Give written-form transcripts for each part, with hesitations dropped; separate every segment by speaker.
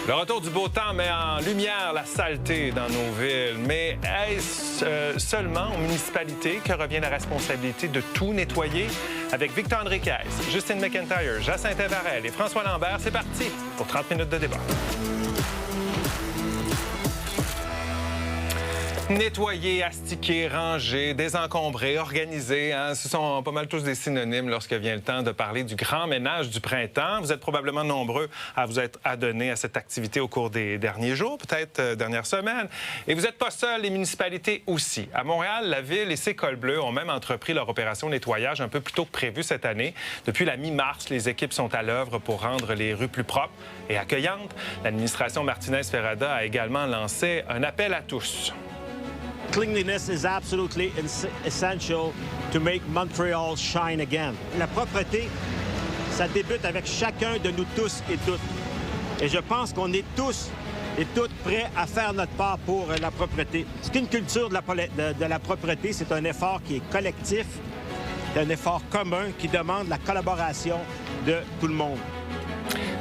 Speaker 1: Le retour du beau temps met en lumière la saleté dans nos villes. Mais est-ce seulement aux municipalités que revient la responsabilité de tout nettoyer? Avec Victor Enriquez, Justine McIntyre, Jacinthe Varel et François Lambert, c'est parti pour 30 minutes de débat. Nettoyer, astiquer, ranger, désencombrer, organiser, ce sont pas mal tous des synonymes lorsque vient le temps de parler du grand ménage du printemps. Vous êtes probablement nombreux à vous être adonnés à cette activité au cours des derniers jours, peut-être dernières semaines. Et vous n'êtes pas seuls, les municipalités aussi. À Montréal, la ville et ses cols bleus ont même entrepris leur opération nettoyage un peu plus tôt que prévu cette année. Depuis la mi-mars, les équipes sont à l'œuvre pour rendre les rues plus propres et accueillantes. L'administration Martinez-Ferrada a également lancé un appel à tous.
Speaker 2: Cleanliness is absolutely essential to make Montreal shine again. La propreté, ça débute avec chacun de nous tous et toutes. Et je pense qu'on est tous et toutes prêts à faire notre part pour la propreté. Ce qu'une culture de la propreté, c'est un effort qui est collectif, c'est un effort commun qui demande la collaboration de tout le monde.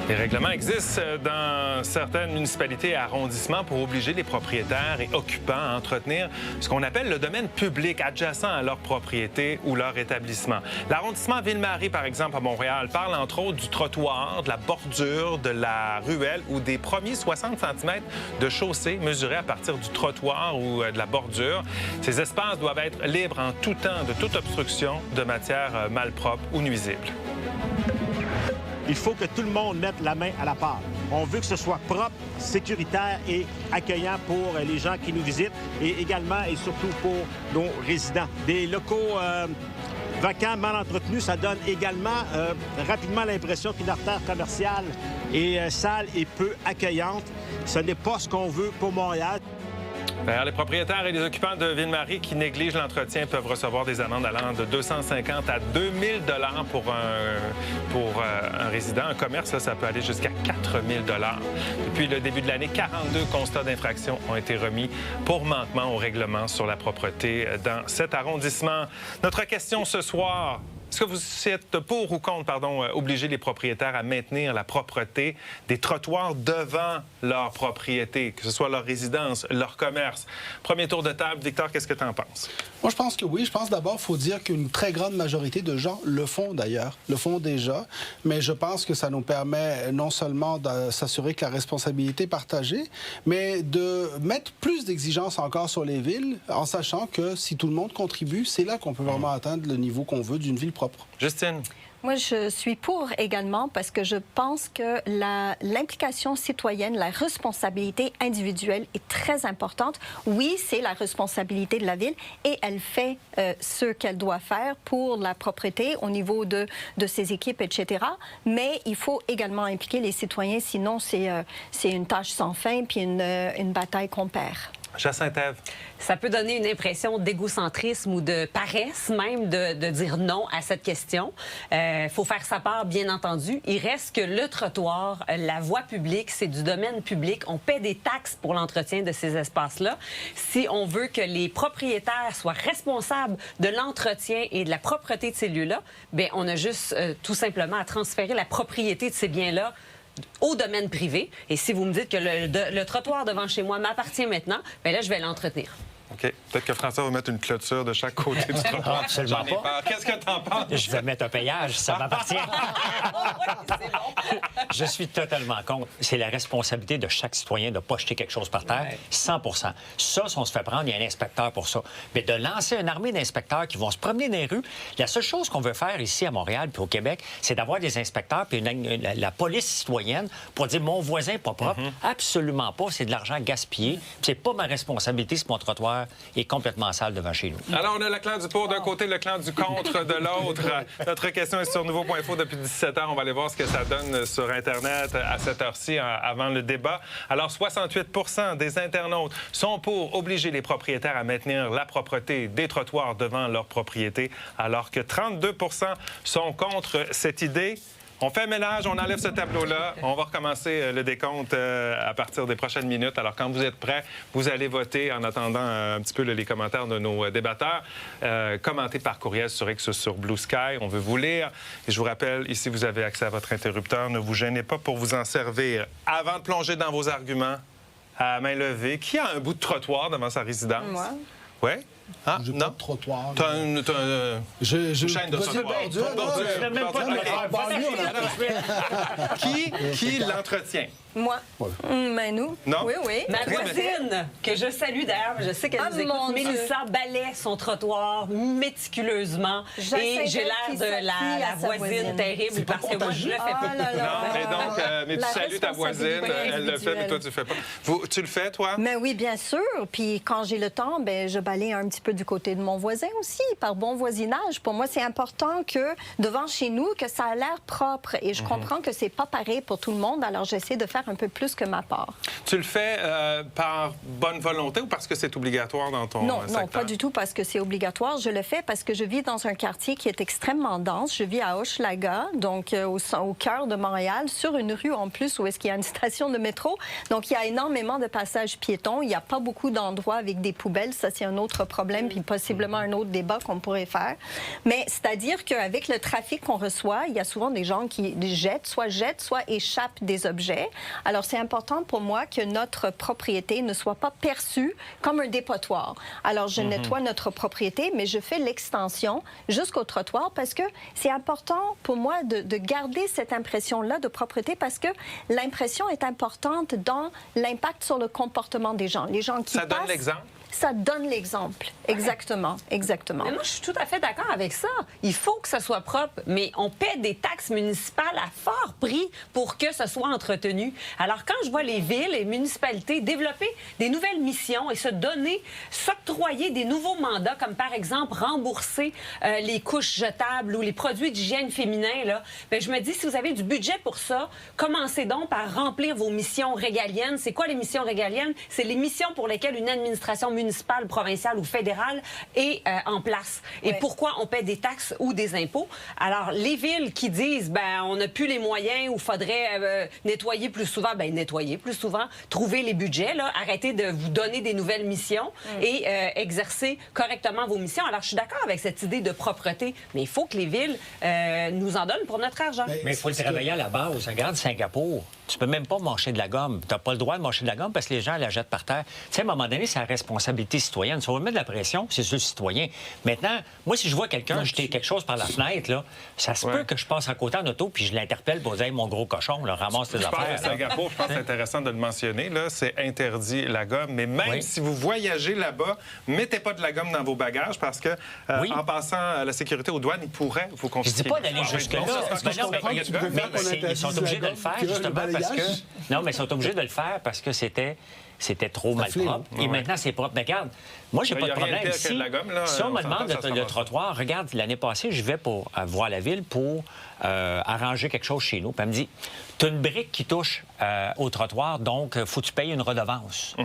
Speaker 1: Les règlements existent dans certaines municipalités et arrondissements pour obliger les propriétaires et occupants à entretenir ce qu'on appelle le domaine public adjacent à leur propriété ou leur établissement. L'arrondissement Ville-Marie, par exemple, à Montréal, parle entre autres du trottoir, de la bordure, de la ruelle ou des premiers 60 cm de chaussée mesurés à partir du trottoir ou de la bordure. Ces espaces doivent être libres en tout temps de toute obstruction de matière malpropre ou nuisible.
Speaker 2: Il faut que tout le monde mette la main à la pâte. On veut que ce soit propre, sécuritaire et accueillant pour les gens qui nous visitent et également et surtout pour nos résidents. Des locaux vacants, mal entretenus, ça donne également rapidement l'impression qu'une artère commerciale est sale et peu accueillante. Ce n'est pas ce qu'on veut pour Montréal.
Speaker 1: Les propriétaires et les occupants de Ville-Marie qui négligent l'entretien peuvent recevoir des amendes allant de 250 à 2000 $ pour un résident. Un commerce, là, ça peut aller jusqu'à 4000 $. Depuis le début de l'année, 42 constats d'infraction ont été remis pour manquement au règlement sur la propreté dans cet arrondissement. Notre question ce soir... Est-ce que vous êtes pour ou contre, obliger les propriétaires à maintenir la propreté des trottoirs devant leur propriété, que ce soit leur résidence, leur commerce? Premier tour de table. Victor, qu'est-ce que tu en penses?
Speaker 3: Moi, je pense que oui. Je pense d'abord qu'il faut dire qu'une très grande majorité de gens le font d'ailleurs, le font déjà. Mais je pense que ça nous permet non seulement de s'assurer que la responsabilité est partagée, mais de mettre plus d'exigences encore sur les villes, en sachant que si tout le monde contribue, c'est là qu'on peut vraiment atteindre le niveau qu'on veut d'une ville propre.
Speaker 1: Justine?
Speaker 4: Moi, je suis pour également parce que je pense que l'implication citoyenne, la responsabilité individuelle est très importante. Oui, c'est la responsabilité de la ville et elle fait ce qu'elle doit faire pour la propreté au niveau de ses équipes, etc. Mais il faut également impliquer les citoyens, sinon c'est une tâche sans fin puis une bataille qu'on perd.
Speaker 1: Jacinthe.
Speaker 5: Ça peut donner une impression d'égocentrisme ou de paresse même de dire non à cette question. Faut faire sa part, bien entendu. Il reste que le trottoir, la voie publique, c'est du domaine public. On paie des taxes pour l'entretien de ces espaces-là. Si on veut que les propriétaires soient responsables de l'entretien et de la propreté de ces lieux-là, bien, on a juste tout simplement à transférer la propriété de ces biens-là au domaine privé. Et si vous me dites que le trottoir devant chez moi m'appartient maintenant, bien là, je vais l'entretenir.
Speaker 1: OK. Peut-être que François va mettre une clôture de chaque côté du trottoir.
Speaker 6: Absolument pas.
Speaker 1: Qu'est-ce que tu en penses?
Speaker 6: Je vais mettre un péage, ça m'appartient. Je suis totalement contre. C'est la responsabilité de chaque citoyen de ne pas jeter quelque chose par terre, 100 Ça, si on se fait prendre, il y a un inspecteur pour ça. Mais de lancer une armée d'inspecteurs qui vont se promener dans les rues, la seule chose qu'on veut faire ici à Montréal puis au Québec, c'est d'avoir des inspecteurs puis la police citoyenne pour dire mon voisin n'est pas propre. Absolument pas. C'est de l'argent gaspillé. C'est pas ma responsabilité si mon trottoir est complètement sale devant chez nous.
Speaker 1: Alors, on a le clan du pour d'un côté, le clan du contre de l'autre. Notre question est sur Nouveau.info depuis 17 heures. On va aller voir ce que ça donne sur Internet à cette heure-ci, avant le débat. Alors, 68 % des internautes sont pour obliger les propriétaires à maintenir la propreté des trottoirs devant leur propriété, alors que 32 % sont contre cette idée. On fait un ménage, on enlève ce tableau-là. On va recommencer le décompte à partir des prochaines minutes. Alors, quand vous êtes prêts, vous allez voter en attendant un petit peu les commentaires de nos débatteurs. Commentez par courriel sur X ou sur Blue Sky. On veut vous lire. Et je vous rappelle, ici, vous avez accès à votre interrupteur. Ne vous gênez pas pour vous en servir. Avant de plonger dans vos arguments, à main levée, qui a un bout de trottoir devant sa résidence?
Speaker 4: Moi.
Speaker 1: Oui? Ah,
Speaker 3: J'ai
Speaker 1: non?
Speaker 3: pas de trottoir.
Speaker 1: T'as une chaîne de trottoir. Qui l'entretient?
Speaker 4: Moi. Mais nous.
Speaker 1: Non?
Speaker 4: Oui, oui.
Speaker 5: Ma voisine, que je salue d'ailleurs, je sais qu'elle
Speaker 4: Ah,
Speaker 5: nous écoute,
Speaker 4: mon Dieu.
Speaker 5: Mélissa balaie son trottoir méticuleusement.
Speaker 4: J'essaie
Speaker 5: Et j'ai
Speaker 4: d'être
Speaker 5: l'air
Speaker 4: qui
Speaker 5: de
Speaker 4: s'applie
Speaker 5: la
Speaker 4: à sa
Speaker 5: voisine
Speaker 4: voisine.
Speaker 5: terrible parce que moi, je le fais pas.
Speaker 4: Ah là là.
Speaker 1: Non, et donc, mais tu
Speaker 4: La
Speaker 1: salues ta voisine,
Speaker 4: responsabilité
Speaker 1: elle le fait, mais toi, tu le fais pas. Tu le fais, toi?
Speaker 4: Mais oui, bien sûr. Puis quand j'ai le temps, ben je balaye un petit peu du côté de mon voisin aussi, par bon voisinage. Pour moi, c'est important que devant chez nous, que ça a l'air propre. Et je comprends que c'est pas pareil pour tout le monde. Alors j'essaie de faire un peu plus que ma part.
Speaker 1: Tu le fais par bonne volonté ou parce que c'est obligatoire dans ton
Speaker 4: Non,
Speaker 1: secteur?
Speaker 4: non, pas du tout parce que c'est obligatoire. Je le fais parce que je vis dans un quartier qui est extrêmement dense. Je vis à Hochelaga, donc au cœur de Montréal, sur une rue en plus où est-ce qu'il y a une station de métro. Donc, il y a énormément de passages piétons. Il n'y a pas beaucoup d'endroits avec des poubelles. Ça, c'est un autre problème, puis possiblement un autre débat qu'on pourrait faire. Mais c'est-à-dire qu'avec le trafic qu'on reçoit, il y a souvent des gens qui jettent, soit échappent des objets. Alors, c'est important pour moi que notre propriété ne soit pas perçue comme un dépotoir. Alors, je nettoie notre propriété, mais je fais l'extension jusqu'au trottoir parce que c'est important pour moi de garder cette impression-là de propreté parce que l'impression est importante dans l'impact sur le comportement des gens. Les gens qui
Speaker 1: Ça donne
Speaker 4: passent,
Speaker 1: l'exemple?
Speaker 4: Ça donne l'exemple. Exactement, exactement.
Speaker 5: Mais moi, je suis tout à fait d'accord avec ça. Il faut que ça soit propre, mais on paie des taxes municipales à fort prix pour que ce soit entretenu. Alors, quand je vois les villes et municipalités développer des nouvelles missions et se donner, s'octroyer des nouveaux mandats, comme par exemple rembourser les couches jetables ou les produits d'hygiène féminin, là, bien, je me dis, si vous avez du budget pour ça, commencez donc par remplir vos missions régaliennes. C'est quoi les missions régaliennes? C'est les missions pour lesquelles une administration municipale, provinciale ou fédérale est en place. Et pourquoi on paie des taxes ou des impôts? Alors, les villes qui disent, ben, on n'a plus les moyens ou faudrait nettoyer plus souvent, ben, nettoyer plus souvent, trouver les budgets, là, arrêter de vous donner des nouvelles missions et exercer correctement vos missions. Alors, je suis d'accord avec cette idée de propreté, mais il faut que les villes nous en donnent pour notre argent.
Speaker 6: Mais il faut le travailler à la base. Regarde Singapour. Tu peux même pas mâcher de la gomme. Tu n'as pas le droit de mâcher de la gomme parce que les gens la jettent par terre. Tu sais, à un moment donné, c'est la responsabilité citoyenne. Si on veut mettre de la pression, c'est sur le citoyen. Maintenant, moi, si je vois quelqu'un jeter quelque chose par la fenêtre, là, ça se peut que je passe à côté en auto puis je l'interpelle pour dire, hey, mon gros cochon, là, ramasse tes
Speaker 1: Je pense
Speaker 6: affaires.
Speaker 1: à Singapour, je pense que c'est intéressant de le mentionner. Là, c'est interdit la gomme. Mais même si vous voyagez là-bas, mettez pas de la gomme dans vos bagages parce que en passant à la sécurité aux douanes, ils pourraient vous
Speaker 6: Je
Speaker 1: confisquer.
Speaker 6: dis pas d'aller jusque-là. Ils sont obligés de le faire, justement, parce que... Non, mais ils sont obligés de le faire parce que c'était trop malpropre. Et maintenant, c'est propre. Mais regarde, moi, j'ai pas de problème. Si on me demande le trottoir, regarde, l'année passée, je vais pour voir la ville pour arranger quelque chose chez nous. Puis elle me dit, tu as une brique qui touche au trottoir, donc faut que tu payes une redevance,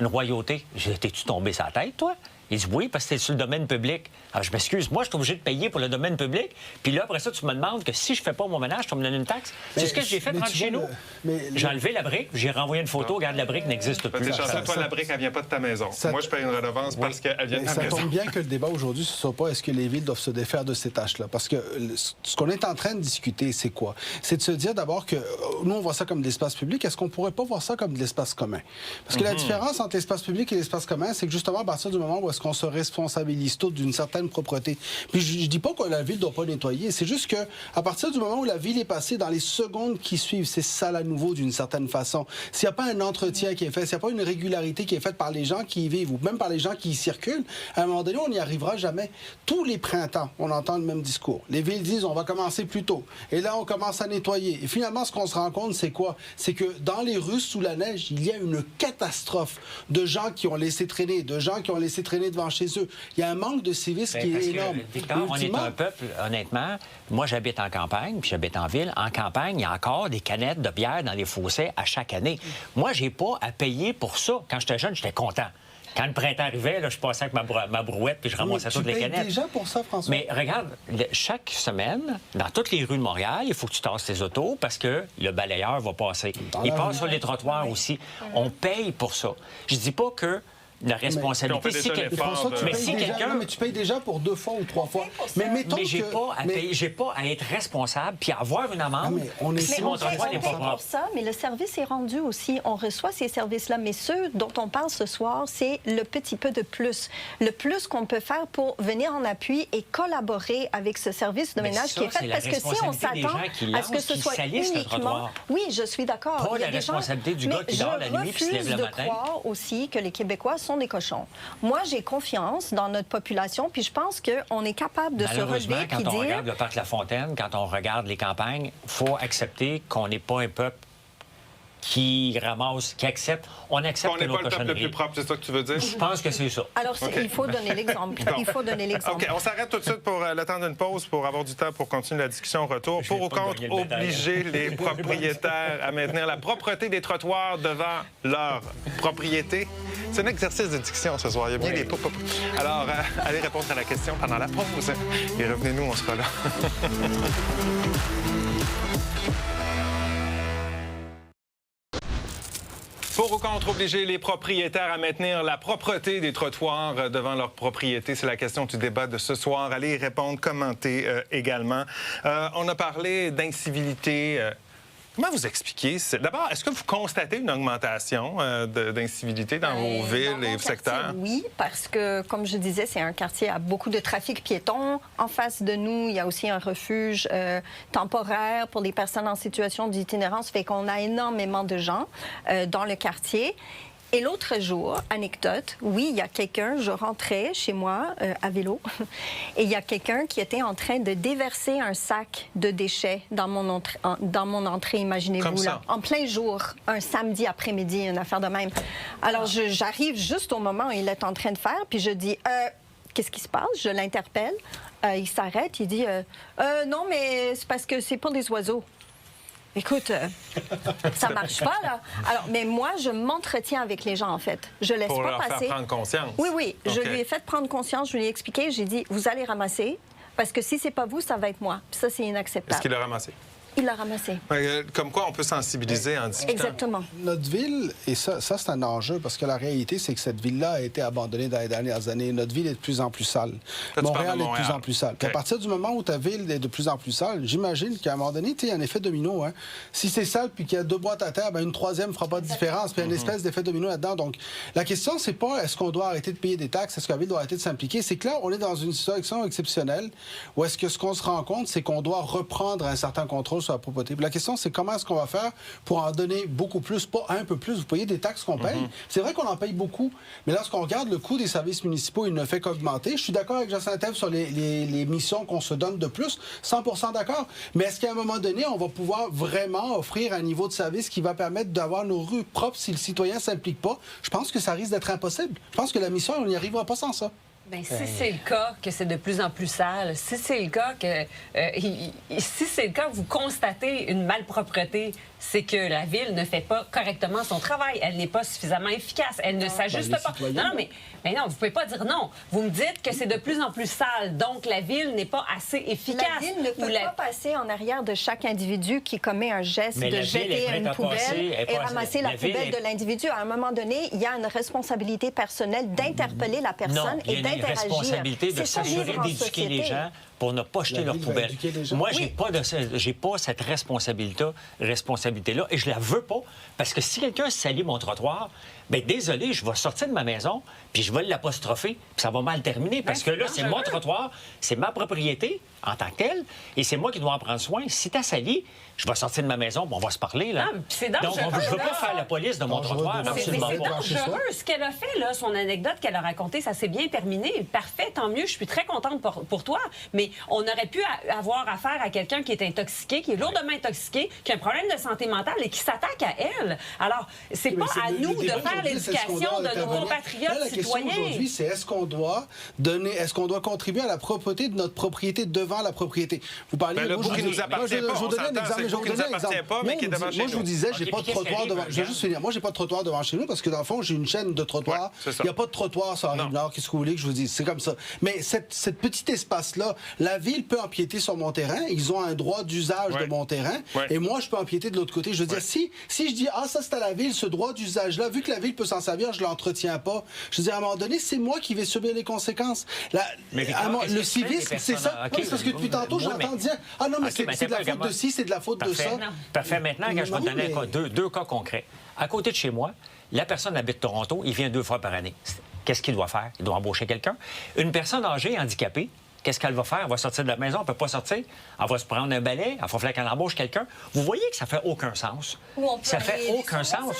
Speaker 6: une royauté. T'es-tu tombé sur la tête, toi? Il dit oui, parce que c'est sur le domaine public. Alors, je m'excuse, moi, je suis obligé de payer pour le domaine public. Puis là, après ça, tu me demandes que si je fais pas mon ménage, tu vas me donner une taxe. C'est ce que j'ai fait rentrer chez nous. J'ai enlevé la brique, j'ai renvoyé une photo. Regarde, la brique n'existe plus.
Speaker 1: T'es chanceux, toi, la brique, elle vient pas de ta maison. Moi, je paye une redevance parce qu'elle vient de ta maison.
Speaker 3: Ça tombe bien que le débat aujourd'hui, ce ne soit pas est-ce que les villes doivent se défaire de ces tâches-là. Parce que ce qu'on est en train de discuter, c'est quoi? C'est de se dire d'abord que nous, on voit ça comme de l'espace public. Est-ce qu'on pourrait pas voir ça comme de l'espace commun? Parce que la différence entre l'espace public et l'espace commun, c'est que justement, à partir du moment où est-ce qu'on se responsabilise tous d'une certaine propreté. Puis je dis pas que la ville ne doit pas nettoyer. C'est juste que à partir du moment où la ville est passée dans les secondes qui suivent, c'est ça à nouveau d'une certaine façon. S'il n'y a pas un entretien qui est fait, s'il n'y a pas une régularité qui est faite par les gens qui y vivent ou même par les gens qui y circulent, à un moment donné, on n'y arrivera jamais. Tous les printemps, on entend le même discours. Les villes disent on va commencer plus tôt. Et là, on commence à nettoyer. Et finalement, ce qu'on se rend compte, c'est quoi? C'est que dans les rues sous la neige, il y a une catastrophe de gens qui ont laissé traîner, de gens qui ont laissé traîner devant chez eux. Il y a un manque de civisme qui est énorme.
Speaker 6: Victor, on est un peuple, honnêtement, moi j'habite en campagne, puis j'habite en ville. En campagne, il y a encore des canettes de bière dans les fossés à chaque année. Moi, j'ai pas à payer pour ça. Quand j'étais jeune, j'étais content. Quand le printemps arrivait, là, je passais avec ma brouette puis je ramassais toutes les canettes.
Speaker 3: Tu payes déjà pour ça, François?
Speaker 6: Mais regarde, chaque semaine, dans toutes les rues de Montréal, il faut que tu tasses tes autos parce que le balayeur va passer. Il passe sur les trottoirs aussi. On paye pour ça. Je dis pas que la responsabilité,
Speaker 1: Mais,
Speaker 3: François, tu payes déjà pour 2 fois ou 3 fois. Mais mettons
Speaker 6: j'ai pas à être responsable puis à avoir une amende.
Speaker 4: Si mon trottoir n'est pas propre. Ça, mais le service est rendu aussi. On reçoit ces services-là. Mais ceux dont on parle ce soir, c'est le petit peu de plus. Le plus qu'on peut faire pour venir en appui et collaborer avec ce service de ménage qui est fait. Parce que si on s'attend à ce que ce soit uniquement... Oui, je suis d'accord.
Speaker 6: Pas la responsabilité du gars qui dort la nuit puis se lève le matin.
Speaker 4: Je refuse de croire aussi que les Québécois sont des cochons. Moi, j'ai confiance dans notre population, puis je pense qu'on est capable de se relever et
Speaker 6: quand on regarde le parc La Fontaine, quand on regarde les campagnes, il faut accepter qu'on n'est pas un peuple qui ramasse, qui accepte. On accepte que nos cochonneries... On n'est pas le peuple
Speaker 1: le plus propre, c'est ça que tu veux dire?
Speaker 6: Je pense que c'est ça.
Speaker 4: Alors, il faut donner l'exemple. Il faut donner l'exemple.
Speaker 1: OK, on s'arrête tout de suite pour le temps d'une pause pour avoir du temps pour continuer la discussion au retour. Pour ou contre obliger les propriétaires à maintenir la propreté des trottoirs devant leur propriété? C'est un exercice de diction ce soir. Il y a bien des pops. Alors, allez répondre à la question pendant la pause. Et revenez-nous, on sera là. Pour ou contre obliger les propriétaires à maintenir la propreté des trottoirs devant leur propriété? C'est la question du débat de ce soir. Allez y répondre, commenter également. On a parlé d'incivilité. Comment vous expliquez? D'abord, est-ce que vous constatez une augmentation d'incivilité dans vos villes et secteurs?
Speaker 4: Oui, parce que, comme je disais, c'est un quartier à beaucoup de trafic piéton. En face de nous, il y a aussi un refuge temporaire pour les personnes en situation d'itinérance. Fait qu'on a énormément de gens dans le quartier. Et l'autre jour, anecdote, oui, il y a quelqu'un, je rentrais chez moi à vélo, et il y a quelqu'un qui était en train de déverser un sac de déchets dans mon entrée, imaginez-vous, là, en plein jour, un samedi après-midi, une affaire de même. Alors, j'arrive juste au moment où il est en train de faire, puis je dis... Qu'est-ce qui se passe? Je l'interpelle. Il s'arrête, il dit non, mais c'est parce que c'est pour des oiseaux. Écoute, ça marche pas, là. Alors, mais moi, je m'entretiens avec les gens, en fait. Je laisse
Speaker 1: pour
Speaker 4: pas
Speaker 1: leur
Speaker 4: passer.
Speaker 1: Faire prendre conscience.
Speaker 4: Oui, oui.
Speaker 1: Okay.
Speaker 4: Je lui ai fait prendre conscience, je lui ai expliqué, j'ai dit, vous allez ramasser, parce que si c'est pas vous, ça va être moi. Puis ça, c'est inacceptable.
Speaker 1: Est-ce qu'il l'a ramassé?
Speaker 4: Il l'a ramassé.
Speaker 1: Comme quoi, on peut sensibiliser en discutant.
Speaker 4: Exactement.
Speaker 3: Notre ville, et ça c'est un enjeu, parce que la réalité, c'est que cette ville-là a été abandonnée dans les dernières années. Notre ville est de plus en plus sale. Montréal est de plus en plus sale. Okay. À partir du moment où ta ville est de plus en plus sale, j'imagine qu'à un moment donné, il y a un effet domino. Hein. Si c'est sale puis qu'il y a 2 boîtes à terre, une troisième ne fera pas de différence. Puis il y a une espèce d'effet domino là-dedans. Donc, la question, c'est pas est-ce qu'on doit arrêter de payer des taxes, est-ce que la ville doit arrêter de s'impliquer. C'est que là, on est dans une situation exceptionnelle où est-ce que ce qu'on se rend compte, c'est qu'on doit reprendre un certain contrôle sur la propriété. Puis la question, c'est comment est-ce qu'on va faire pour en donner beaucoup plus, pas un peu plus. Vous payez des taxes qu'on paye. C'est vrai qu'on en paye beaucoup, mais lorsqu'on regarde le coût des services municipaux, il ne fait qu'augmenter. Je suis d'accord avec Jacinthe Ève sur les missions qu'on se donne de plus, 100% d'accord. Mais est-ce qu'à un moment donné, on va pouvoir vraiment offrir un niveau de service qui va permettre d'avoir nos rues propres si le citoyen ne s'implique pas? Je pense que ça risque d'être impossible. Je pense que la mission, on n'y arrivera pas sans ça.
Speaker 5: Bien, si c'est le cas que c'est de plus en plus sale, si c'est le cas que si c'est le cas que vous constatez une malpropreté, c'est que la ville ne fait pas correctement son travail, elle n'est pas suffisamment efficace, elle ne s'ajuste pas. Non, mais non, vous pouvez pas dire non. Vous me dites que c'est de plus en plus sale, donc la ville n'est pas assez efficace.
Speaker 4: La ville ne peut pas passer en arrière de chaque individu qui commet un geste de jeter une poubelle et ramasser la poubelle de l'individu. À un moment donné, il y a une responsabilité personnelle d'interpeller la personne et d'interagir.
Speaker 6: Il y a une responsabilité de s'assurer d'éduquer les gens pour ne pas jeter leurs poubelles. Moi, j'ai pas cette responsabilité-là et je la veux pas parce que si quelqu'un salit mon trottoir, bien, désolé, je vais sortir de ma maison puis je vais l'apostropher puis ça va mal terminer parce que là, c'est mon trottoir, c'est ma propriété en tant que telle et c'est moi qui dois en prendre soin. Si t'as sali, je vais sortir de ma maison, on va se parler, là.
Speaker 5: Non, c'est dangereux.
Speaker 6: Donc, je ne veux pas faire la police de mon trottoir, absolument
Speaker 5: pas.
Speaker 6: C'est
Speaker 5: dangereux. Ce qu'elle a fait, là, son anecdote qu'elle a racontée, ça s'est bien terminé. Parfait, tant mieux. Je suis très contente pour toi. Mais on aurait pu avoir affaire à quelqu'un qui est intoxiqué, qui est lourdement intoxiqué, qui a un problème de santé mentale et qui s'attaque à elle. Alors, c'est pas à nous de faire l'éducation de nos compatriotes
Speaker 3: la
Speaker 5: citoyens.
Speaker 3: question aujourd'hui, c'est est-ce qu'on doit contribuer à la propreté de notre propriété devant la propriété? Vous parliez
Speaker 1: le bout qui nous appartient pas, on s'entend, c'est le bout qui nous appartient pas, mais qui est devant chez nous.
Speaker 3: Moi, je vous disais, j'ai pas de trottoir devant. Je vais juste finir. Moi, j'ai pas de trottoir devant chez nous parce que dans le fond, j'ai une chaîne de trottoirs. Il n'y a pas de trottoir sur la Rive-Nord. Qu'est-ce que vous voulez que je vous dise? C'est comme ça. Mais cette petit espace-là, la ville peut empiéter sur mon terrain. Ils ont un droit d'usage de mon terrain. Et moi, je peux empiéter de l'autre côté. Je veux dire, si je dis, ça, c'est à la ville, ce droit d'usage-là, vu que la ville peut s'en servir, je l'entretiens pas. Je veux dire, à un moment donné, c'est moi qui vais subir les conséquences. Le civisme, c'est ça. C'est parce que depuis tantôt, j'entends dire, non, mais c'est de la faute de ci, c'est de la faute de ça.
Speaker 6: Parfait. Maintenant, je vais te donner deux cas concrets. À côté de chez moi, la personne habite Toronto, il vient 2 fois par année. Qu'est-ce qu'il doit faire? Il doit embaucher quelqu'un. Une personne âgée, handicapée, qu'est-ce qu'elle va faire? Elle va sortir de la maison, elle ne peut pas sortir. Elle va se prendre un balai, il va falloir qu'elle embauche quelqu'un. Vous voyez que ça fait aucun sens. Ça fait aucun sens.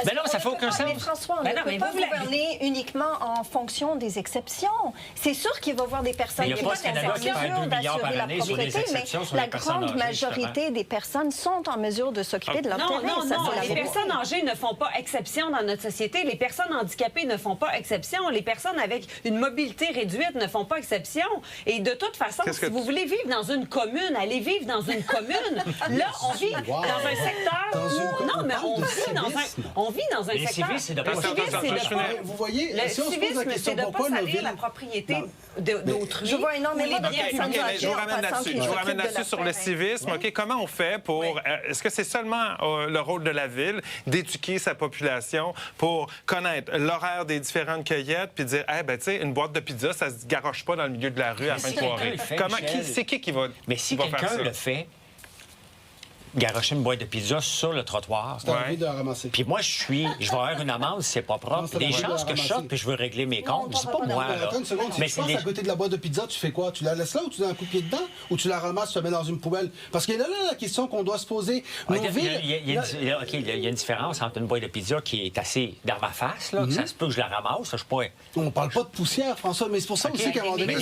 Speaker 4: Mais non,
Speaker 6: ça fait aucun sens.
Speaker 4: Mais François, on ne peut pas gouverner uniquement en fonction des exceptions. C'est sûr qu'il va y avoir des personnes
Speaker 6: qui vont s'assurer d'assurer la propriété, mais
Speaker 4: la grande majorité des personnes sont en mesure de s'occuper de leur terrain.
Speaker 5: Non, les personnes âgées ne font pas exception dans notre société. Les personnes handicapées ne font pas exception. Les personnes avec une mobilité réduite ne font pas exception. Et de toute façon, si vous voulez vivre dans une commune, allez vivre dans une commune. Là, on vit dans un secteur... Non, mais on vit dans un secteur...
Speaker 6: Le civisme, c'est de pas...
Speaker 3: Vous voyez,
Speaker 5: le
Speaker 3: si on se pose la question, pourquoi nos villes...
Speaker 5: la propriété d'autrui.
Speaker 4: Je vois énormément de personnes âgées.
Speaker 1: Je vous ramène là-dessus sur le civisme. Comment on fait pour... Est-ce que c'est seulement le rôle de la ville d'éduquer sa population pour connaître l'horaire des différentes cueillettes puis dire, tu sais, une boîte de pizza, ça se garoche pas dans le milieu de la rue à la fin de soirée. C'est qui va
Speaker 6: Mais si quelqu'un le fait, garocher une boîte de pizza sur le trottoir.
Speaker 3: C'est envie de la ramasser.
Speaker 6: Puis moi, je vais avoir une amende si c'est pas propre. Des chances que je sorte puis je veux régler mes comptes. C'est pas moi, là.
Speaker 3: Attends une seconde. Si tu passes à côté de la boîte de pizza, tu fais quoi? Tu la laisses là ou tu donnes un coup de pied dedans? Ou tu la ramasses, tu la mets dans une poubelle? Parce qu'il y a là la question qu'on doit se poser.
Speaker 6: Il y a une différence entre une boîte de pizza qui est assez dans ma face, là. Ça se peut que je la ramasse. Je suis pas...
Speaker 3: On parle pas de poussière, François, mais c'est pour ça aussi qu'à un moment donné...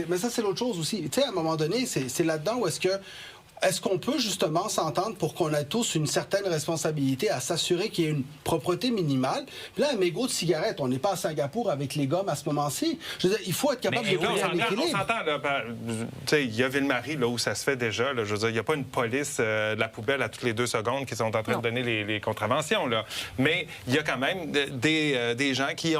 Speaker 3: Mais ça, c'est l'autre chose aussi. Tu sais, à un moment donné, c'est là-dedans où est-ce qu'on peut justement s'entendre pour qu'on ait tous une certaine responsabilité à s'assurer qu'il y ait une propreté minimale? Puis là, un mégot de cigarette, on n'est pas à Singapour avec les gommes à ce moment-ci. Je veux dire, il faut être capable de trouver un équilibre.
Speaker 1: On s'entend, là, tu sais, il y a Ville-Marie, là, où ça se fait déjà. Là, je veux dire, il n'y a pas une police de la poubelle à toutes les 2 secondes qui sont en train de donner les contraventions, là. Mais il y a quand même des gens qui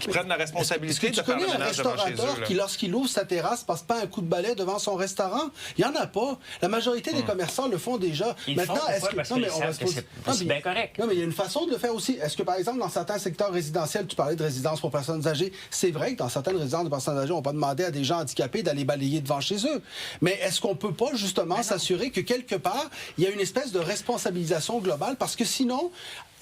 Speaker 1: prennent la responsabilité de faire le ménage devant chez eux. Tu connais un restaurateur qui, lorsqu'il ouvre sa terrasse, passe pas un coup de balai devant son restaurant? Il n'y en a pas. La majorité des commerçants le font déjà.
Speaker 6: Maintenant, est-ce que c'est bien correct?
Speaker 3: Non, mais il y a une façon de le faire aussi. Est-ce que, par exemple, dans certains secteurs résidentiels, tu parlais de résidences pour personnes âgées, c'est vrai que dans certaines résidences de personnes âgées, on va demander à des gens handicapés d'aller balayer devant chez eux. Mais est-ce qu'on peut pas justement s'assurer que quelque part, il y a une espèce de responsabilisation globale? Parce que sinon,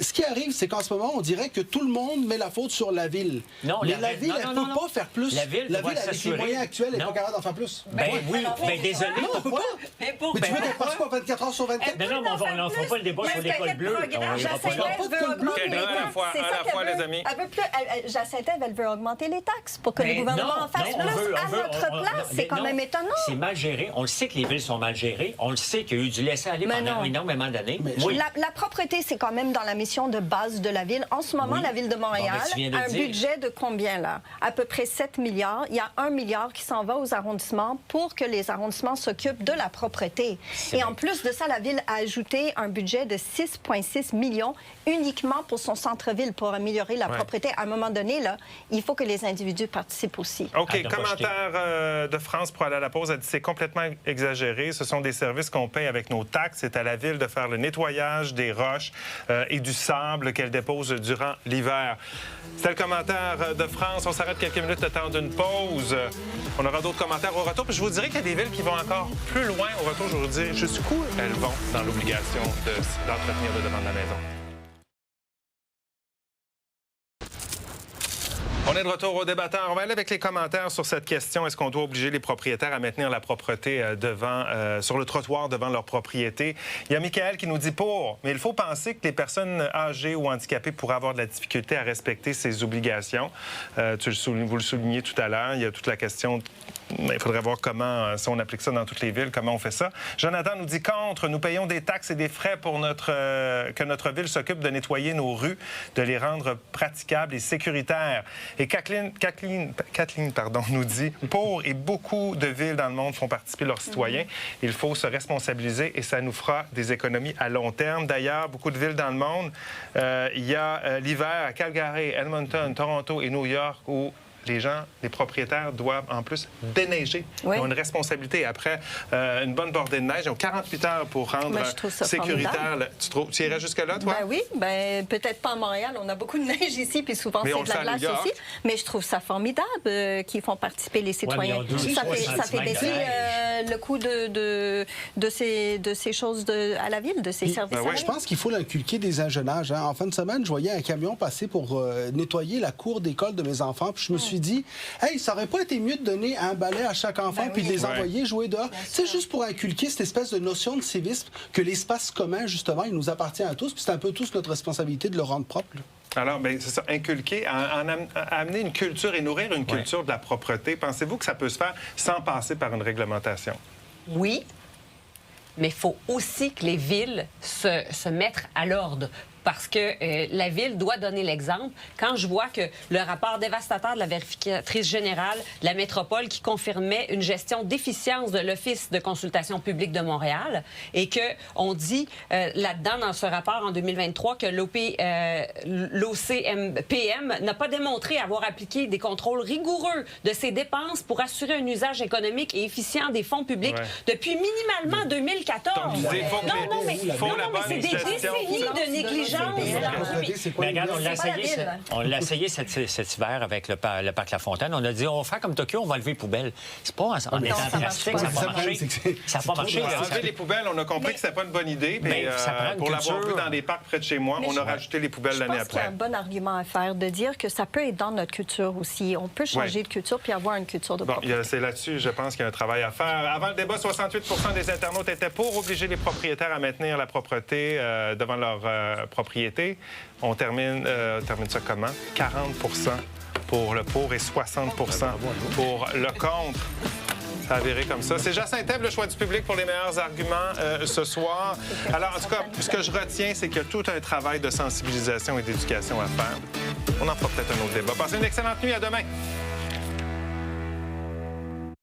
Speaker 3: ce qui arrive, c'est qu'en ce moment, on dirait que tout le monde met la faute sur la ville.
Speaker 6: Non,
Speaker 3: mais la ville, elle ne peut pas faire plus.
Speaker 6: La ville,
Speaker 3: avec les moyens actuels, elle n'est pas capable d'en faire plus.
Speaker 6: Ben oui, mais désolé.
Speaker 3: Non, pourquoi? Mais tu veux qu'elle passe quoi 24 heures sur 24?
Speaker 6: Mais non, mais on n'en fera pas le débat sur l'école bleue.
Speaker 1: À la fois, les amis.
Speaker 4: Jacinthe, elle veut augmenter les taxes pour que le gouvernement en fasse plus à notre place. C'est quand même étonnant.
Speaker 6: C'est mal géré. On le sait que les villes sont mal gérées. On le sait qu'il y a eu du laisser-aller pendant énormément d'années.
Speaker 4: La propreté, c'est quand même dans la mission de base de la ville. En ce moment, la Ville de Montréal a un budget de combien, là? À peu près 7 milliards. Il y a 1 milliard qui s'en va aux arrondissements pour que les arrondissements s'occupent de la propreté. Et en plus de ça, la Ville a ajouté un budget de 6,6 millions uniquement pour son centre-ville, pour améliorer la propreté. À un moment donné, là, il faut que les individus participent aussi.
Speaker 1: OK. Commentaire de France pour aller à la pause. Elle dit c'est complètement exagéré. Ce sont des services qu'on paye avec nos taxes. C'est à la Ville de faire le nettoyage des roches et du sable qu'elle dépose durant l'hiver. C'était le commentaire de France. On s'arrête quelques minutes le temps d'une pause. On aura d'autres commentaires au retour. Puis je vous dirais qu'il y a des villes qui vont encore plus loin au retour. Je vous dirai jusqu'où elles vont dans l'obligation d'entretenir le devant de la maison. On est de retour au débatteur. On va aller avec les commentaires sur cette question. Est-ce qu'on doit obliger les propriétaires à maintenir la propreté sur le trottoir devant leur propriété? Il y a Michael qui nous dit pour, mais il faut penser que les personnes âgées ou handicapées pourraient avoir de la difficulté à respecter ces obligations. Vous le soulignez tout à l'heure. Il y a toute la question... Il faudrait voir comment, si on applique ça dans toutes les villes, comment on fait ça. Jonathan nous dit contre. Nous payons des taxes et des frais pour que notre ville s'occupe de nettoyer nos rues, de les rendre praticables et sécuritaires. Et Kathleen nous dit pour, et beaucoup de villes dans le monde font participer leurs citoyens. Il faut se responsabiliser et ça nous fera des économies à long terme. D'ailleurs, beaucoup de villes dans le monde, il y a l'hiver à Calgary, Edmonton, Toronto et New York où les propriétaires doivent en plus déneiger.
Speaker 4: Oui.
Speaker 1: Ils ont une responsabilité. Après une bonne bordée de neige, ils ont 48 heures pour rendre sécuritaire. Tu irais jusque-là, toi?
Speaker 4: Ben oui. Peut-être pas à Montréal. On a beaucoup de neige ici, puis souvent c'est de la glace aussi. Mais je trouve ça formidable qu'ils font participer les citoyens. Ça fait baisser le coût de ces choses à la ville, de ces services.
Speaker 3: Je pense qu'il faut l'inculquer dès un jeune âge. En fin de semaine, je voyais un camion passer pour nettoyer la cour d'école de mes enfants, puis je me suis dit, hey, ça aurait pas été mieux de donner un balai à chaque enfant puis de les envoyer jouer dehors. C'est juste pour inculquer cette espèce de notion de civisme que l'espace commun, justement, il nous appartient à tous, puis c'est un peu tous notre responsabilité de le rendre propre.
Speaker 1: Alors, bien, c'est ça, inculquer, amener une culture et nourrir une culture de la propreté. Pensez-vous que ça peut se faire sans passer par une réglementation?
Speaker 5: Oui, mais il faut aussi que les villes se mettent à l'ordre. Parce que la Ville doit donner l'exemple. Quand je vois que le rapport dévastateur de la vérificatrice générale de la métropole qui confirmait une gestion d'efficience de l'Office de consultation publique de Montréal et qu'on dit là-dedans, dans ce rapport en 2023, que l'OCPM n'a pas démontré avoir appliqué des contrôles rigoureux de ses dépenses pour assurer un usage économique et efficient des fonds publics depuis minimalement 2014.
Speaker 1: Donc,
Speaker 5: mais c'est des décennies de négligence.
Speaker 6: Mais regarde, on l'a essayé cet hiver avec le parc La Fontaine. On a dit, on va faire comme Tokyo, on va lever les poubelles. C'est pas en étant drastique, ça n'a pas marché. Ça n'a pas marché.
Speaker 1: Enlever les poubelles, on a compris que c'était pas une bonne idée. Mais pour l'avoir vu dans des parcs près de chez moi, on a rajouté les poubelles l'année après.
Speaker 4: C'est un bon argument à faire de dire que ça peut être dans notre culture aussi. On peut changer de culture puis avoir une culture de propriété.
Speaker 1: C'est là-dessus, je pense qu'il y a un travail à faire. Avant le débat, 68 des internautes étaient pour obliger les propriétaires à maintenir la propreté devant leur propriété. On termine ça comment? 40 pour le pour et 60 pour le contre. Ça a viré comme ça. C'est Jacinthe Ève, le choix du public pour les meilleurs arguments ce soir. Alors, en tout cas, ce que je retiens, c'est qu'il y a tout un travail de sensibilisation et d'éducation à faire. On en fera peut-être un autre débat. Passez une excellente nuit. À demain.